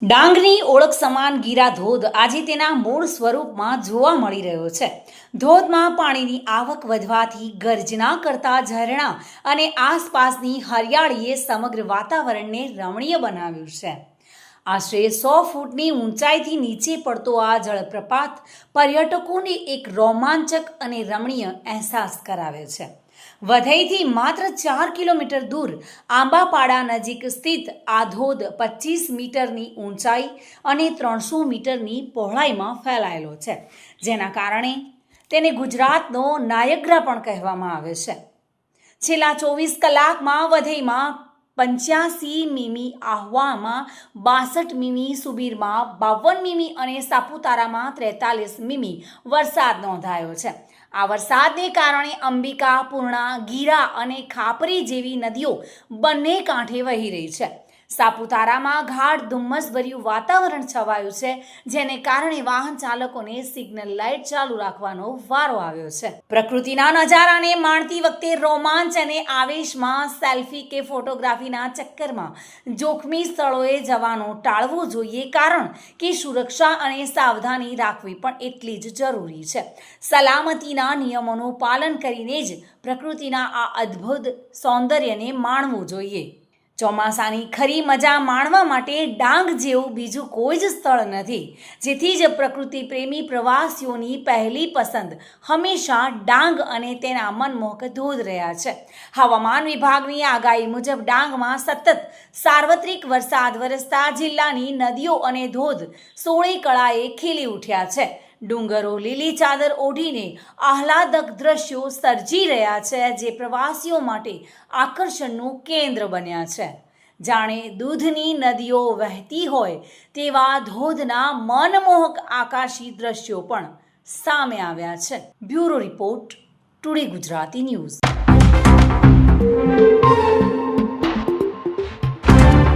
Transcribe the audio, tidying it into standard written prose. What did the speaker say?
ડાંગની ઓળખ સમાન ગીરા ધોધ આજે તેના મૂળ સ્વરૂપમાં જોવા મળી રહ્યો છે. ધોધમાં પાણીની આવક વધવાથી ગર્જના કરતા ઝરણા અને આસપાસની હરિયાળીએ સમગ્ર વાતાવરણને રમણીય બનાવ્યું છે. આશરે 100 ફૂટની ઊંચાઈથી નીચે પડતો આ જળપ્રપાત પર્યટકોને એક રોમાંચક અને રમણીય અહેસાસ કરાવે છે. વધઈથી માત્ર 4 કિલોમીટર દૂર આંબાપાડા નજીક સ્થિત આ ધોધ 25 મીટરની ઊંચાઈ અને 300 મીટરની પહોળાઈમાં ફેલાયેલો છે, જેના કારણે તેને ગુજરાતનો નાયગ્રા પણ કહેવામાં આવે છે. છેલ્લા 24 કલાકમાં વધઈમાં 85 મીમી, આહવામાં 62 મીમી, સુબીરમાં 52 મીમી અને સાપુતારામાં 43 મીમી વરસાદ નોંધાયો છે. આ વરસાદને કારણે અંબિકા, પૂર્ણા, ગીરા અને ખાપરી જેવી નદીઓ બંને કાંઠે વહી રહી છે. સાપુતારામાં ગાઢ ધુમ્મસભર્યું વાતાવરણ છવાયું છે, જેને કારણે વાહન ચાલકોને સિગ્નલ લાઇટ ચાલુ રાખવાનો વારો આવ્યો છે. પ્રકૃતિના નજારાને માણતી વખતે રોમાંચ અને આવેશમાં સેલ્ફી કે ફોટોગ્રાફીના ચક્કરમાં જોખમી સ્થળોએ જવાનું ટાળવું જોઈએ, કારણ કે સુરક્ષા અને સાવધાની રાખવી પણ એટલી જ જરૂરી છે. સલામતીના નિયમોનું પાલન કરીને જ પ્રકૃતિના આ અદ્ભુત સૌંદર્યને માણવું જોઈએ. ચોમાસાની ખરી મજા માણવા માટે ડાંગ જેવું બીજું કોઈ જ સ્થળ નથી. જેથી જ પ્રકૃતિ પ્રેમી પ્રવાસીઓની પહેલી પસંદ હંમેશા ડાંગ અને તેના મનમોહક ધોધ રહ્યા છે. હવામાન વિભાગની આગાહી મુજબ ડાંગમાં સતત સાર્વત્રિક વરસાદ વરસતા જિલ્લાની નદીઓ અને ધોધ 16 કળાએ ખીલી ઉઠ્યા છે. ડુંગરો લીલી ચાદર ઓઢીને આહલાદક દ્રશ્યો સર્જી રહ્યા છે, જે પ્રવાસીઓ માટે આકર્ષણનું કેન્દ્ર બન્યા છે. જાણે દૂધની નદીઓ વહેતી હોય તેવા ધોધના મનમોહક આકાશી દ્રશ્યો પણ સામે આવ્યા છે. Bureau report, today Gujarati news.